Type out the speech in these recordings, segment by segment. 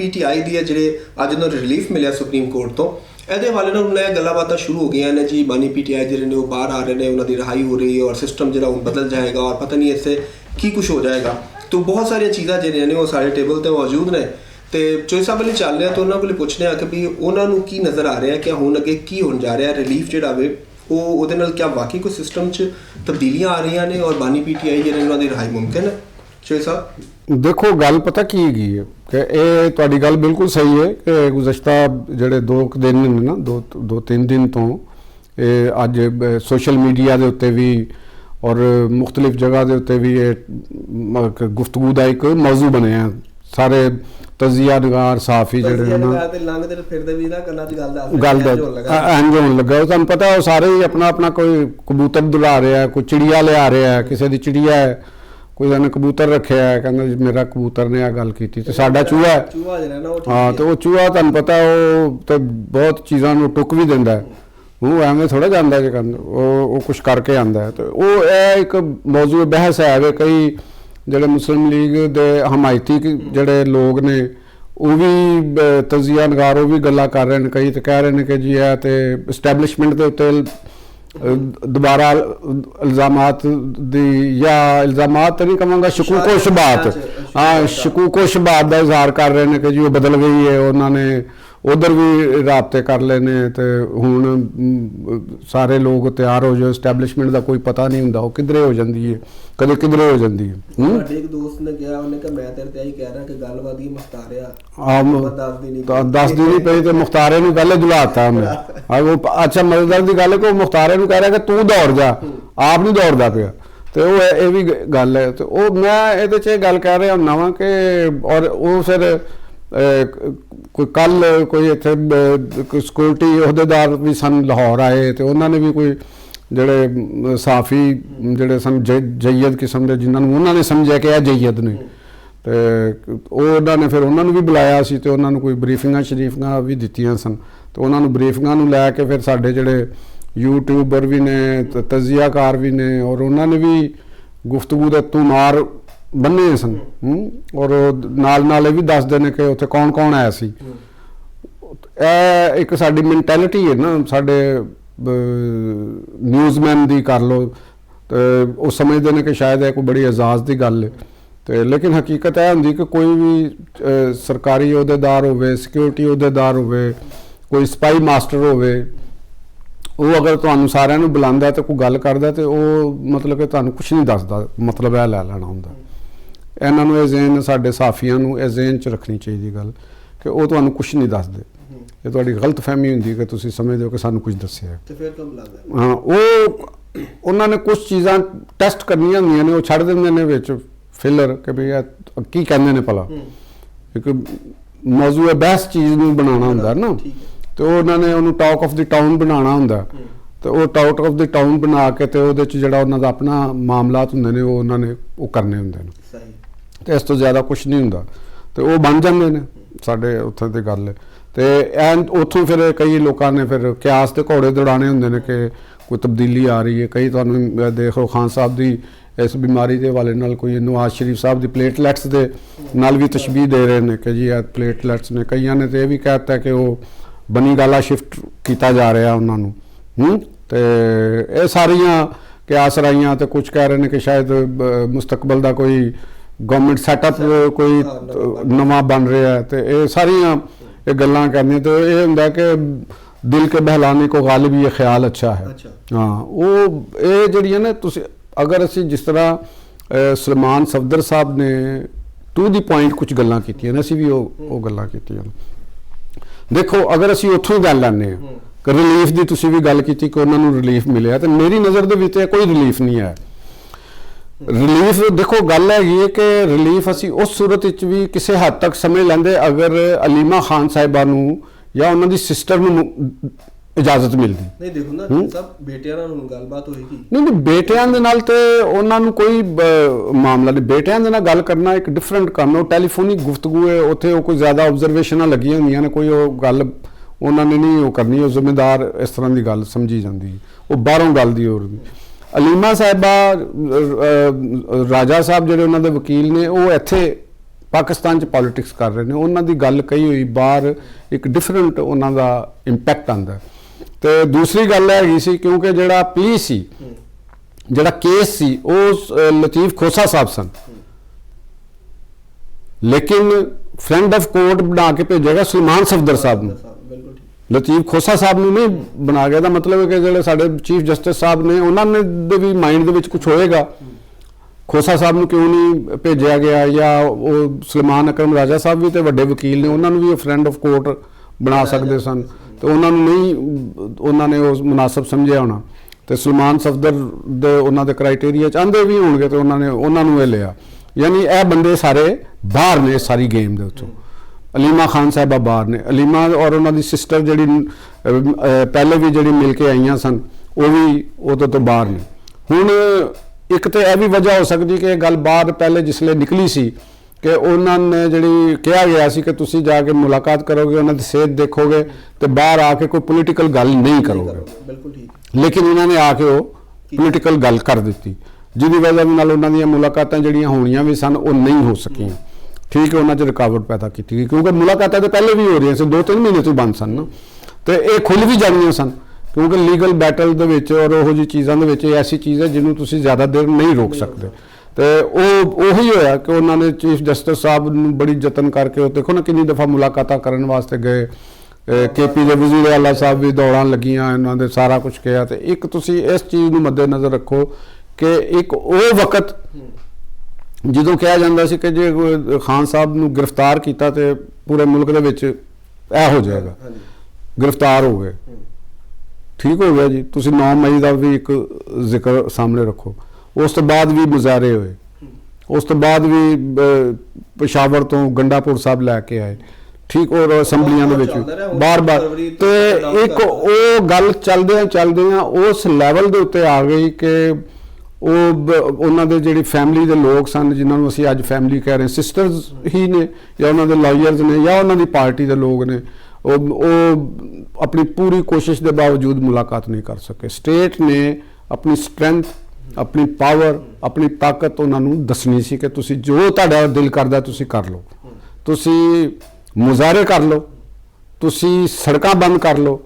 PTI ਦੀ ਹੈ ਜਿਹੜੇ ਅੱਜ ਨੂੰ ਰਿਲੀਫ ਮਿਲਿਆ ਸੁਪਰੀਮ ਕੋਰਟ ਤੋਂ, ਇਹਦੇ ਹਵਾਲੇ ਨਾਲ ਹੁਣ ਇਹ ਗੱਲਾਂ ਬਾਤਾਂ ਸ਼ੁਰੂ ਹੋ ਗਈਆਂ ਨੇ ਜੀ। ਬਾਨੀ PTI ਜਿਹੜੇ ਨੇ ਉਹ ਬਾਹਰ ਆ ਰਹੇ ਨੇ, ਉਹਨਾਂ ਦੀ ਰਿਹਾਈ ਹੋ ਰਹੀ ਹੈ ਔਰ ਸਿਸਟਮ ਜਿਹੜਾ ਹੁਣ ਬਦਲ ਜਾਏਗਾ ਔਰ ਪਤਾ ਨਹੀਂ इससे ਕੀ ਕੁਛ ਹੋ ਜਾਏਗਾ। तो बहुत सारिया चीज़ां ਜਿਹੜੀਆਂ ਨੇ ਉਹ ਸਾਡੇ ਟੇਬਲ ਤੇ ਮੌਜੂਦ ਨੇ ਤੇ ਚੋਈ ਸਾਹਿਬ ਵਾਲੇ ਚੱਲ ਰਿਹਾ, ਤਾਂ ਉਹਨਾਂ ਕੋਲ ਪੁੱਛਦੇ ਆ ਕਿ ਵੀ ਉਹਨਾਂ ਨੂੰ ਕੀ ਨਜ਼ਰ ਆ ਰਿਹਾ ਕਿ ਹੁਣ ਅੱਗੇ ਕੀ ਹੋਣ ਜਾ ਰਿਹਾ, ਰਿਲੀਫ ਜਿਹੜਾ ਵੇ ਉਹ ਉਹਦੇ ਨਾਲ ਕਿਆ ਵਾਕਈ ਕੋਈ ਸਿਸਟਮ 'ਚ ਤਬਦੀਲੀਆਂ ਆ ਰਹੀਆਂ ਨੇ ਔਰ ਬਾਨੀ PTI ਜਿਹੜੇ ਉਹਨਾਂ ਦੀ ਰਿਹਾਈ ਮੁਮਕਿਨ ਹੈ। ਚੋਈ ਸਾਹਿਬ ਦੇਖੋ ਗੱਲ ਪਤਾ ਕੀ ਹੈਗੀ ਹੈ ਕਿ ਇਹ ਤੁਹਾਡੀ ਗੱਲ ਬਿਲਕੁਲ ਸਹੀ ਹੈ ਕਿ ਗੁਜ਼ਸ਼ਤਾ ਜਿਹੜੇ 2 ਦਿਨ ਨੇ ਨਾ 2-3 ਦਿਨ ਤੋਂ ਇਹ ਅੱਜ ਸੋਸ਼ਲ ਮੀਡੀਆ ਦੇ ਉੱਤੇ ਵੀ और मुख्तलिफ जगह के उत्ते भी गुफ्तगू का एक मौजू बने हैं सारे तजिया नगार साफी जो गल इंज होने लगा। तुहानूं पता है सारे ही अपना अपना कोई कबूतर दुला रहा है, कोई चिड़िया लिया रहा है, किसी की चिड़िया है, कोई ने कबूतर रखे है, कहना मेरा कबूतर ने आ गल की तो साडा चूहा है। हाँ तो वह चूहा तुहानूं पता है वो तो बहुत चीज़ों को टुक भी दिंदा है, वो एवं थोड़ा जाता है वो कुछ करके आता है। तो वो एक मौजू बहस है वे कई जोड़े मुस्लिम लीग के हमायती जोड़े लोग ने वो भी तजिया नगार वो भी गल्लां कर रहे हैं, कई तो कह रहे हैं कि जी है तो इस्टैबलिशमेंट के उत्ते दोबारा इल्ज़ामात दी या इल्ज़ामात तो नहीं कहूँगा शकूको शुबात, हाँ शकूको शुबात का इजहार कर रहे हैं कि जी वो बदल गई है, उन्होंने उधर भी राबते कर लेने तो हुण सारे लोग तैयार हो जाओ, इस्टैबलिशमेंट का कोई पता नहीं होंदा, वो किधरे हो जाती है कदे किधरे हो जाती है। एक दोस्त ने कहा उन्हें कि मैं तेरे ते ही कह रहा कि गल वधी मुख्तारिया 10 दिन ही पई तो मुख्तारे नूं पहले दुलाता हमने वो अच्छा मजेदार की गल है कि मुख्तारे नूं कह रहा कि तू दौड़ जा, आप नहीं दौड़दा पिया तो वो ये भी गल है। तो वो मैं ये गल कह रहा हुंदा वां कि और वो फिर कोई कल कोई इत्थे सिक्योरिटी अहदेदार भी सन लाहौर आए तो उन्होंने भी कोई जोड़े साफी जोड़े सन जयद किस्म के जिन्होंने उन्होंने समझा कि यह जयद ने तो उन्होंने फिर उन्होंने भी बुलाया सी तो उन्होंने कोई ब्रीफिंगां शरीफिंगां भी दित्तियां सन तो उन्होंने ब्रीफिंगां नूं लैके फिर साडे जोड़े यूट्यूबर भी ने तजियाकार भी ने और उन्होंने भी गुफ्तगू दे तुमार बने सन और नाल भी दसदे ने कि उत्थे कौन कौन आया सी। एक साडी मैंटैलिटी है ना साडे न्यूज़मैन दी कर लो तो वो समझते हैं कि शायद है कोई बड़ी एजाज़ की गल है तो लेकिन हकीकत यह होंदी कि कोई भी सरकारी अहदेदार होवे, सिक्योरिटी अहदेदार होवे, कोई स्पाई मास्टर होवे, वो अगर तुहानूं सारिਆਂ ਨੂੰ बुलांदा तो कोई गल करदा तो वो मतलब कि तुहानूं कुछ नहीं दसदा, मतलब यह लै लैना हुंदा। इन्हां नूं ज़हन साडे साफियां नूं इह ज़हन च रखनी चाहिए गल कि वो तुहानूं कुछ नहीं दसदे, ये तुहाडी गलत फहमी हुंदी कि तुसीं समझदे हो कि सानूं कुछ दस्सिआ है। हाँ वो उन्होंने कुछ चीज़ां टैसट करनियां हुंदियां ने, वो छड्ड दिंदे ने विच फिलर कि भी की कहंदे ने भला एक मौजू बहस चीज़ नूं बनाउणा हुंदा ना तो उन्होंने उन्होंने टॉक ऑफ द टाउन बनाना हुंदा तो वो टॉक ऑफ द टाउन बना के तो वो जिहड़ा उन्हां दा अपना मामलात हुंदे ने वो उन्होंने वो करने हुंदे ने तो इस तो ज़्यादा कुछ नहीं हुंदा तो वो बन जाते हैं साढ़े उत्थे दी गल तो एंड उत्थों फिर कई लोगों ने फिर क्यास के घोड़े दौड़ाने होंदे ने कि कोई तब्दीली आ रही है। कई तुहानूं देख लो खान साहब की इस बीमारी के हवाले नाल कोई नवाज शरीफ साहब की प्लेटलैट्स के नाल भी तशबीह दे रहे हैं कि जी प्लेटलैट्स ने, कई ने तो यह भी कहता है कि वो बनी गाला शिफ्ट किया जा रहा उन्होंने तो ये सारिया क्यास रहियां तो कुछ कह रहे हैं कि शायद मुस्तकबल का कोई गवर्नमेंट सैटअप कोई नवा बन रहा है तो ये सारिया ये गल्लां करनियां तो ये हुंदा कि दिल के बहलाने को गालिब ये ख्याल अच्छा है। हाँ वो ये जिहड़ियां ने तुसीं अगर असीं जिस तरह सलमान सफदर साहब ने टू दी पॉइंट कुछ गल्लां कीतियां ने, असीं भी वो गल्लां कीतियां देखो अगर असीं उत्थों गल लैने कि रिलीफ की तुसीं भी गल कीती कि उन्होंने रिलीफ मिले तो मेरी नज़र दे विच कोई रिलीफ नहीं है। रिलीफ देखो गल है कि रिलीफ असी उस सूरत भी किसी हद तक समझ लेंदे अगर अलीमा खान साहिबा नूं या उन्हां दी सिस्टर नूं इजाजत मिलदी नहीं। देखो ना सब बेटियां नाल गलबात होएगी नहीं बेटियां दे नाल ते उन्हां नूं कोई मामला नहीं, बेटियां दे नाल गल करना एक डिफरेंट काम है, टेलीफोनिक गुफ्तगू है, उत्थे कोई ज़्यादा ऑब्जरवेशनां लगियां हुंदियां ने, कोई वो गल उन्होंने नहीं वो करनी, वो जिम्मेदार इस तरह की गल समझी जाती है, वो बाहरों गल दी होर अलीमा साहिबा राजा साहब जिहड़े उन्होंने वकील ने वो इत्थे ਪਾਕਿਸਤਾਨ 'ਚ ਪੋਲਿਟਿਕਸ ਕਰ ਰਹੇ ਨੇ, ਉਹਨਾਂ ਦੀ ਗੱਲ ਕਹੀ ਹੋਈ ਬਾਹਰ ਇੱਕ ਡਿਫਰੈਂਟ ਉਹਨਾਂ ਦਾ ਇੰਪੈਕਟ ਆਉਂਦਾ। ਤੇ ਦੂਸਰੀ ਗੱਲ ਹੈਗੀ ਸੀ ਕਿਉਂਕਿ ਜਿਹੜਾ ਪਲੀ ਸੀ, ਜਿਹੜਾ ਕੇਸ ਸੀ, ਉਹ ਲਤੀਫ ਖੋਸਾ ਸਾਹਿਬ ਸਨ, ਲੇਕਿਨ ਫਰੈਂਡ ਆਫ ਕੋਰਟ ਬਣਾ ਕੇ ਭੇਜੇਗਾ ਸੁਲੇਮਾਨ ਸਫਦਰ ਸਾਹਿਬ ਨੂੰ, ਲਤੀਫ ਖੋਸਾ ਸਾਹਿਬ ਨੂੰ ਨਹੀਂ ਬਣਾ ਗਿਆ। ਦਾ ਮਤਲਬ ਹੈ ਕਿ ਜਿਹੜੇ ਸਾਡੇ ਚੀਫ ਜਸਟਿਸ ਸਾਹਿਬ ਨੇ ਉਹਨਾਂ ਨੇ ਦੇ ਵੀ ਮਾਈਂਡ ਦੇ ਵਿੱਚ ਕੁਝ ਹੋਏਗਾ, ਖੋਸਾ ਸਾਹਿਬ ਨੂੰ ਕਿਉਂ ਨਹੀਂ ਭੇਜਿਆ ਗਿਆ, ਜਾਂ ਉਹ ਸੁਲੇਮਾਨ ਅਕਰਮ ਰਾਜਾ ਸਾਹਿਬ ਵੀ ਤੇ ਵੱਡੇ ਵਕੀਲ ਨੇ, ਉਹਨਾਂ ਨੂੰ ਵੀ ਫਰੈਂਡ ਆਫ ਕੋਰਟ ਬਣਾ ਸਕਦੇ ਸਨ, ਤੇ ਉਹਨਾਂ ਨੂੰ ਨਹੀਂ, ਉਹਨਾਂ ਨੇ ਉਸ ਮੁਨਾਸਬ ਸਮਝਿਆ ਹੋਣਾ। ਤੇ ਸੁਲੇਮਾਨ ਸਫਦਰ ਦੇ ਉਹਨਾਂ ਦੇ ਕ੍ਰਾਈਟੇਰੀਆ ਚਾਹੁੰਦੇ ਵੀ ਹੋਣਗੇ ਤੇ ਉਹਨਾਂ ਨੂੰ ਇਹ ਲਿਆ। ਯਾਨੀ ਇਹ ਬੰਦੇ ਸਾਰੇ ਬਾਹਰ ਨੇ ਸਾਰੀ ਗੇਮ ਦੇ ਉੱਤੋਂ। ਅਲੀਮਾ ਖਾਨ ਸਾਹਿਬਾ ਬਾਹਰ ਨੇ, ਅਲੀਮਾ ਔਰ ਉਹਨਾਂ ਦੀ ਸਿਸਟਰ ਜਿਹੜੀ ਪਹਿਲੇ ਵੀ ਜਿਹੜੀ ਮਿਲ ਕੇ ਆਈਆਂ ਸਨ, ਉਹ ਵੀ ਉਹਦੇ ਤੋਂ ਬਾਹਰ ਨੇ। ਹੁਣ ਇੱਕ ਤੇ ਇਹ ਵੀ ਵਜ੍ਹਾ ਹੋ ਸਕਦੀ ਕਿ ਇਹ ਗੱਲ ਬਾਹਰ ਪਹਿਲੇ ਜਿਸਲੇ ਨਿਕਲੀ ਸੀ ਕਿ ਉਹਨਾਂ ਨੇ ਜਿਹੜੀ ਕਿਹਾ ਗਿਆ ਸੀ ਕਿ ਤੁਸੀਂ ਜਾ ਕੇ ਮੁਲਾਕਾਤ ਕਰੋਗੇ, ਉਹਨਾਂ ਦੀ ਸਿਹਤ ਦੇਖੋਗੇ ਤੇ ਬਾਹਰ ਆ ਕੇ ਕੋਈ ਪੋਲੀਟੀਕਲ ਗੱਲ ਨਹੀਂ ਕਰੋਗੇ। ਬਿਲਕੁਲ ਠੀਕ। ਲੇਕਿਨ ਉਹਨਾਂ ਨੇ ਆ ਕੇ ਉਹ ਪੋਲੀਟੀਕਲ ਗੱਲ ਕਰ ਦਿੱਤੀ, ਜਿਹਦੀ ਵਜ੍ਹਾ ਨਾਲ ਉਹਨਾਂ ਦੀਆਂ ਮੁਲਾਕਾਤਾਂ ਜਿਹੜੀਆਂ ਹੋਣੀਆਂ ਵੀ ਸਨ ਉਹ ਨਹੀਂ ਹੋ ਸਕੀਆਂ। ਠੀਕ ਹੈ, ਉਹਨਾਂ 'ਚ ਰੁਕਾਵਟ ਪੈਦਾ ਕੀਤੀ ਗਈ ਕਿਉਂਕਿ ਮੁਲਾਕਾਤਾਂ ਤਾਂ ਪਹਿਲੇ ਵੀ ਹੋ ਰਹੀਆਂ ਸੀ, 2-3 ਮਹੀਨੇ ਤੋਂ ਬੰਦ ਸਨ ਨਾ, ਤੇ ਇਹ ਖੁੱਲ੍ਹ ਵੀ ਜਾਣੀਆਂ ਸਨ ਕਿਉਂਕਿ ਲੀਗਲ ਬੈਟਲ ਦੇ ਵਿੱਚ ਔਰ ਉਹੋ ਜਿਹੀ ਚੀਜ਼ਾਂ ਦੇ ਵਿੱਚ ਇਹ ਐਸੀ ਚੀਜ਼ ਹੈ ਜਿਹਨੂੰ ਤੁਸੀਂ ਜ਼ਿਆਦਾ ਦੇਰ ਨਹੀਂ ਰੋਕ ਸਕਦੇ। ਤੇ ਉਹੀ ਹੋਇਆ ਕਿ ਉਹਨਾਂ ਨੇ ਚੀਫ ਜਸਟਿਸ ਸਾਹਿਬ ਨੂੰ ਬੜੀ ਯਤਨ ਕਰਕੇ, ਉਹ ਦੇਖੋ ਨਾ ਕਿੰਨੀ ਦਫਾ ਮੁਲਾਕਾਤਾਂ ਕਰਨ ਵਾਸਤੇ ਗਏ, KP ਦੇ ਵਜ਼ੀਰ ਆਲਾ ਸਾਹਿਬ ਵੀ ਦੌੜਾਂ ਲੱਗੀਆਂ, ਇਹਨਾਂ ਦੇ ਸਾਰਾ ਕੁਝ ਕਿਹਾ। ਤੇ ਇੱਕ ਤੁਸੀਂ ਇਸ ਚੀਜ਼ ਨੂੰ ਮੱਦੇਨਜ਼ਰ ਰੱਖੋ ਕਿ ਇੱਕ ਉਹ ਵਕਤ ਜਦੋਂ ਕਿਹਾ ਜਾਂਦਾ ਸੀ ਕਿ ਜੇ ਖਾਨ ਸਾਹਿਬ ਨੂੰ ਗ੍ਰਿਫਤਾਰ ਕੀਤਾ ਤੇ ਪੂਰੇ ਮੁਲਕ ਦੇ ਵਿੱਚ ਇਹ ਹੋ ਜਾਏਗਾ, ਗ੍ਰਿਫਤਾਰ ਹੋ ਗਏ, ਠੀਕ ਹੋ ਗਿਆ ਜੀ। ਤੁਸੀਂ 9 ਮਈ ਦਾ ਵੀ ਇੱਕ ਜ਼ਿਕਰ ਸਾਹਮਣੇ ਰੱਖੋ। ਉਸ ਤੋਂ ਬਾਅਦ ਵੀ ਮੁਜ਼ਾਹਰੇ ਹੋਏ, ਉਸ ਤੋਂ ਬਾਅਦ ਵੀ ਪਸ਼ਾਵਰ ਤੋਂ ਗੰਡਾਪੁਰ ਸਾਹਿਬ ਲੈ ਕੇ ਆਏ, ਠੀਕ, ਔਰ ਅਸੈਂਬਲੀਆਂ ਦੇ ਵਿੱਚ ਬਾਰ-ਬਾਰ। ਤੇ ਇੱਕ ਉਹ ਗੱਲ ਚੱਲਦਿਆਂ ਉਸ ਲੈਵਲ ਦੇ ਉੱਤੇ ਆ ਗਈ ਕਿ ਉਹਨਾਂ ਦੇ ਜਿਹੜੀ ਫੈਮਿਲੀ ਦੇ ਲੋਕ ਸਨ, ਜਿਨ੍ਹਾਂ ਨੂੰ ਅਸੀਂ ਅੱਜ ਫੈਮਿਲੀ ਕਹਿ ਰਹੇ, ਸਿਸਟਰਸ ਹੀ ਨੇ ਜਾਂ ਉਹਨਾਂ ਦੇ ਲਾਇਰਸ ਨੇ ਜਾਂ ਉਹਨਾਂ ਦੀ ਪਾਰਟੀ ਦੇ ਲੋਕ ਨੇ, ਉਹ ਆਪਣੀ ਪੂਰੀ ਕੋਸ਼ਿਸ਼ ਦੇ ਬਾਵਜੂਦ ਮੁਲਾਕਾਤ ਨਹੀਂ ਕਰ ਸਕੇ। ਸਟੇਟ ਨੇ ਆਪਣੀ ਸਟਰੈਂਥ, ਆਪਣੀ ਪਾਵਰ, ਆਪਣੀ ਤਾਕਤ ਉਹਨਾਂ ਨੂੰ ਦੱਸਣੀ ਸੀ ਕਿ ਤੁਸੀਂ ਜੋ ਤੁਹਾਡਾ ਦਿਲ ਕਰਦਾ ਤੁਸੀਂ ਕਰ ਲਓ, ਤੁਸੀਂ ਮੁਜ਼ਾਹਰੇ ਕਰ ਲਓ, ਤੁਸੀਂ ਸੜਕਾਂ ਬੰਦ ਕਰ ਲਓ,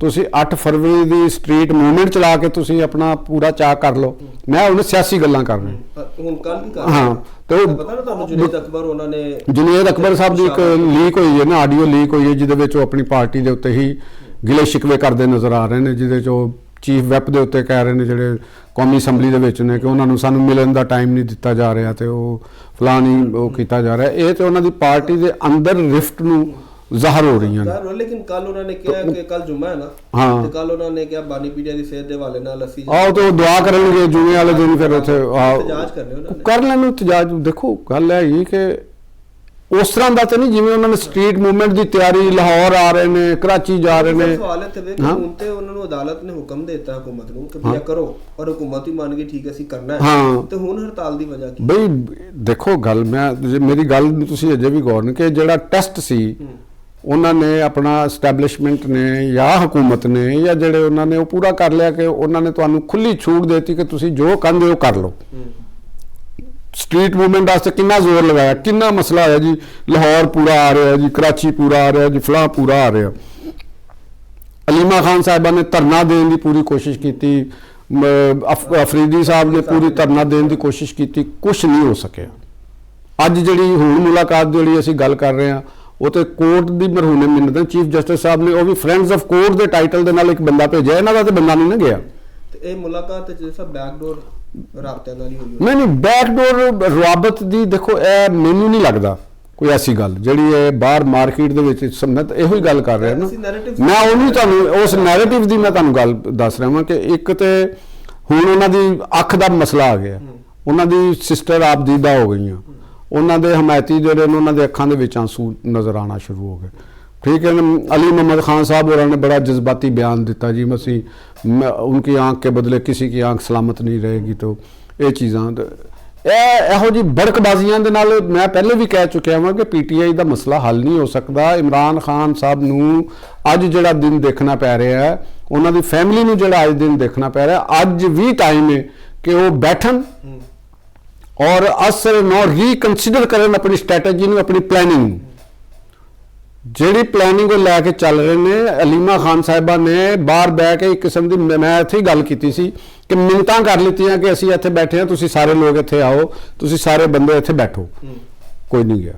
ਤੁਸੀਂ 8 ਫਰਵਰੀ ਦੀ ਸਟਰੀਟ ਮੂਵਮੈਂਟ ਚਲਾ ਕੇ ਤੁਸੀਂ ਆਪਣਾ ਪੂਰਾ ਚਾਅ ਕਰ ਲਓ। ਮੈਂ ਹੁਣ ਸਿਆਸੀ ਗੱਲਾਂ ਕਰ ਰਿਹਾ ਹੁਣ ਕੱਲ ਵੀ ਕਰ ਹਾਂ। ਤੇ ਪਤਾ ਨਾ ਤੁਹਾਨੂੰ ਜੁਨੇਦ ਅਕਬਰ, ਉਹਨਾਂ ਨੇ ਜੁਨੇਦ ਅਕਬਰ ਸਾਹਿਬ ਦੀ ਇੱਕ ਲੀਕ ਹੋਈ ਹੈ ਨਾ, ਆਡੀਓ ਲੀਕ ਹੋਈ ਹੈ, ਜਿਹਦੇ ਵਿੱਚ ਉਹ ਆਪਣੀ ਪਾਰਟੀ ਦੇ ਉੱਤੇ ਹੀ ਗਿਲੇ ਸ਼ਿਕਵੇ ਕਰਦੇ ਨਜ਼ਰ ਆ ਰਹੇ ਨੇ, ਜਿਹਦੇ 'ਚ ਉਹ ਚੀਫ ਵੈਪ ਦੇ ਉੱਤੇ ਕਹਿ ਰਹੇ ਨੇ ਜਿਹੜੇ ਕੌਮੀ ਅਸੈਂਬਲੀ ਦੇ ਵਿੱਚ ਨੇ ਕਿ ਉਹਨਾਂ ਨੂੰ ਸਾਨੂੰ ਮਿਲਣ ਦਾ ਟਾਈਮ ਨਹੀਂ ਦਿੱਤਾ ਜਾ ਰਿਹਾ ਤੇ ਉਹ ਫਲਾਨੀ ਉਹ ਕੀਤਾ ਜਾ ਰਿਹਾ। ਇਹ ਤੇ ਉਹਨਾਂ ਦੀ ਪਾਰਟੀ ਦੇ ਅੰਦਰ ਰਿਫਟ ਨੂੰ ਜ਼ਾਹਰ ਹੋ ਰਹੀਆਂ ਨੇ। ਲੇਕਿਨ ਕੱਲ ਉਹਨਾਂ ਨੇ ਕਿਹਾ ਕਿ ਕੱਲ ਜੁਮਾ ਹੈ ਨਾ, ਤੇ ਕੱਲ ਉਹਨਾਂ ਨੇ ਕਿਹਾ ਬਾਨੀ ਪੀਟੀਆਈ ਦੀ ਸਿਹਤ ਦੇ ਹਵਾਲੇ ਨਾਲ ਅਸੀਂ ਆਓ ਤੇ ਉਹ ਦੁਆ ਕਰਨਗੇ ਜੁਮੇ ਵਾਲੇ ਦਿਨ, ਫਿਰ ਉੱਥੇ ਇਤਜਾਜ ਕਰਨੇ ਉਹਨਾਂ ਨੇ ਕਰ ਲੈਣ ਇਤਜਾਜ। ਦੇਖੋ ਗੱਲ ਹੈ ਇਹ ਕਿ ਉਸ ਤਰ੍ਹਾਂ ਦਾ ਤਾਂ ਨਹੀਂ ਜਿਵੇਂ ਉਹਨਾਂ ਨੇ ਸਟਰੀਟ ਮੂਵਮੈਂਟ ਦੀ ਤਿਆਰੀ, ਲਾਹੌਰ ਆ ਰਹੇ ਨੇ, ਕਰਾਚੀ ਜਾ ਰਹੇ ਨੇ। ਸਵਾਲ ਇੱਥੇ ਵੇ ਕਿ ਹੁਣ ਤੇ ਉਹਨਾਂ ਨੂੰ ਅਦਾਲਤ ਨੇ ਹੁਕਮ ਦੇ ਦਿੱਤਾ ਹਕੂਮਤ ਨੂੰ ਕਿ ਵੀ ਕਰੋ, ਔਰ ਹਕੂਮਤ ਹੀ ਮੰਨ ਗਈ ਠੀਕ ਅਸੀਂ ਕਰਨਾ ਹੈ, ਤੇ ਹੁਣ ਹੜਤਾਲ ਦੀ ਵਜ੍ਹਾ ਕੀ? ਬਈ ਦੇਖੋ ਗੱਲ, ਮੇਰੀ ਗੱਲ ਨੂੰ ਤੁਸੀਂ ਅਜੇ ਵੀ ਗੌਰ ਨਹੀਂ ਕਿ ਜਿਹੜਾ ਟੈਸਟ ਸੀ ਉਹਨਾਂ ਨੇ ਆਪਣਾ ਐਸਟੈਬਲਿਸ਼ਮੈਂਟ ਨੇ ਜਾਂ ਹਕੂਮਤ ਨੇ ਜਾਂ ਜਿਹੜੇ ਉਹਨਾਂ ਨੇ ਉਹ ਪੂਰਾ ਕਰ ਲਿਆ ਕਿ ਉਹਨਾਂ ਨੇ ਤੁਹਾਨੂੰ ਖੁੱਲੀ ਛੂਟ ਦੇਤੀ ਕਿ ਤੁਸੀਂ ਜੋ ਕਹਿੰਦੇ ਹੋ ਕਰ ਲਓ। ਸਟਰੀਟ ਮੂਵਮੈਂਟ ਵਾਸਤੇ ਕਿੰਨਾ ਜ਼ੋਰ ਲਗਾਇਆ, ਕਿੰਨਾ ਮਸਲਾ ਹੋਇਆ ਜੀ, ਲਾਹੌਰ ਪੂਰਾ ਆ ਰਿਹਾ ਜੀ, ਕਰਾਚੀ ਪੂਰਾ ਆ ਰਿਹਾ ਜੀ, ਫਲਾਹ ਪੂਰਾ ਆ ਰਿਹਾ। ਅਲੀਮਾ ਖਾਨ ਸਾਹਿਬਾਂ ਨੇ ਧਰਨਾ ਦੇਣ ਦੀ ਪੂਰੀ ਕੋਸ਼ਿਸ਼ ਕੀਤੀ, ਅਫਰੀਦੀ ਸਾਹਿਬ ਨੇ ਪੂਰੀ ਧਰਨਾ ਦੇਣ ਦੀ ਕੋਸ਼ਿਸ਼ ਕੀਤੀ, ਕੁਛ ਨਹੀਂ ਹੋ ਸਕਿਆ। ਅੱਜ ਜਿਹੜੀ ਹੁਣ ਮੁਲਾਕਾਤ ਜਿਹੜੀ ਅਸੀਂ ਗੱਲ ਕਰ ਰਹੇ ਹਾਂ ਉਹ ਤੇ ਕੋਰਟ ਦੀ ਮਰਹੂਨੇ ਮਿੰਨਤਾਂ, ਚੀਫ ਜਸਟਿਸ ਸਾਹਿਬ ਨੇ ਉਹ ਵੀ ਫਰੈਂਡਸ ਆਫ ਕੋਰਟ ਦੇ ਟਾਈਟਲ ਦੇ ਨਾਲ ਇੱਕ ਬੰਦਾ ਭੇਜਿਆ, ਇਹਨਾਂ ਦਾ ਤੇ ਬੰਦਾ ਨਹੀਂ ਨਾ ਗਿਆ। ਤੇ ਇਹ ਮੁਲਾਕਾਤ ਜਿਵੇਂ ਬੈਕਡੋਰ ਰਾਬਤਿਆਂ ਨਾਲ ਹੀ ਹੋਈ? ਨਹੀਂ, ਬੈਕਡੋਰ ਰਾਬਤ ਦੀ ਦੇਖੋ ਇਹ ਮੈਨੂੰ ਨਹੀਂ ਲੱਗਦਾ ਕੋਈ ਐਸੀ ਗੱਲ ਜਿਹੜੀ ਇਹ ਬਾਹਰ ਮਾਰਕੀਟ ਦੇ ਵਿੱਚ ਮੈਂ ਇਹੋ ਹੀ ਗੱਲ ਕਰ ਰਿਹਾ ਨਾ। ਮੈਂ ਉਹਨੂੰ ਤੁਹਾਨੂੰ ਉਸ ਨੈਰੇਟਿਵ ਦੀ ਮੈਂ ਤੁਹਾਨੂੰ ਗੱਲ ਦੱਸ ਰਿਹਾ ਹਾਂ ਕਿ ਇੱਕ ਤੇ ਹੁਣ ਉਹਨਾਂ ਦੀ ਅੱਖ ਦਾ ਮਸਲਾ ਆ ਗਿਆ, ਉਹਨਾਂ ਦੀ ਸਿਸਟਰ ਆਪਦੀਦਾ ਹੋ ਗਈਆਂ, ਉਹਨਾਂ ਦੇ ਹਮਾਇਤੀ ਜਿਹੜੇ ਨੇ ਉਹਨਾਂ ਦੇ ਅੱਖਾਂ ਦੇ ਵਿੱਚ ਆਂਸੂ ਨਜ਼ਰ ਆਉਣਾ ਸ਼ੁਰੂ ਹੋ ਗਏ। ठीक है ना। अली मोहम्मद खान साहब और ने बड़ा जज्बाती बयान दिता जी, मसी उनकी आंख के बदले किसी की आंख सलामत नहीं रहेगी। तो ये चीज़ां ਇਹੋ ਜੀ ਬੜਕਬਾਜ਼ੀਆਂ ਦੇ ਨਾਲ ਮੈਂ ਪਹਿਲੇ ਵੀ ਕਹਿ ਚੁੱਕਿਆ ਹਾਂ ਕਿ ਪੀਟੀਆਈ ਦਾ ਮਸਲਾ ਹੱਲ ਨਹੀਂ ਹੋ ਸਕਦਾ। ਇਮਰਾਨ ਖਾਨ ਸਾਹਿਬ ਨੂੰ ਅੱਜ ਜਿਹੜਾ ਦਿਨ ਦੇਖਣਾ ਪੈ ਰਿਹਾ ਹੈ, ਉਹਨਾਂ ਦੀ ਫੈਮਿਲੀ ਨੂੰ ਜਿਹੜਾ ਅੱਜ ਦਿਨ ਦੇਖਣਾ ਪੈ ਰਿਹਾ, ਅੱਜ ਵੀ ਟਾਈਮ ਹੈ ਕਿ ਉਹ ਬੈਠਣ ਔਰ ਅਸਰ ਨੂੰ ਰੀਕਨਸੀਡਰ ਕਰਨ ਆਪਣੀ ਸਟ੍ਰੈਟਜੀ ਨੂੰ, ਆਪਣੀ ਪਲੈਨਿੰਗ ਨੂੰ। ਜਿਹੜੀ ਪਲੈਨਿੰਗ ਉਹ ਲੈ ਕੇ ਚੱਲ ਰਹੇ ਨੇ, ਅਲੀਮਾ ਖਾਨ ਸਾਹਿਬਾ ਨੇ ਬਾਹਰ ਬਹਿ ਕੇ ਇੱਕ ਕਿਸਮ ਦੀ, ਮੈਂ ਇੱਥੇ ਹੀ ਗੱਲ ਕੀਤੀ ਸੀ ਕਿ ਮਿੰਨਤਾਂ ਕਰ ਲਿੱਤੀਆਂ ਕਿ ਅਸੀਂ ਇੱਥੇ ਬੈਠੇ ਹਾਂ, ਤੁਸੀਂ ਸਾਰੇ ਲੋਕ ਇੱਥੇ ਆਓ, ਤੁਸੀਂ ਸਾਰੇ ਬੰਦੇ ਇੱਥੇ ਬੈਠੋ। ਕੋਈ ਨਹੀਂ ਗਿਆ।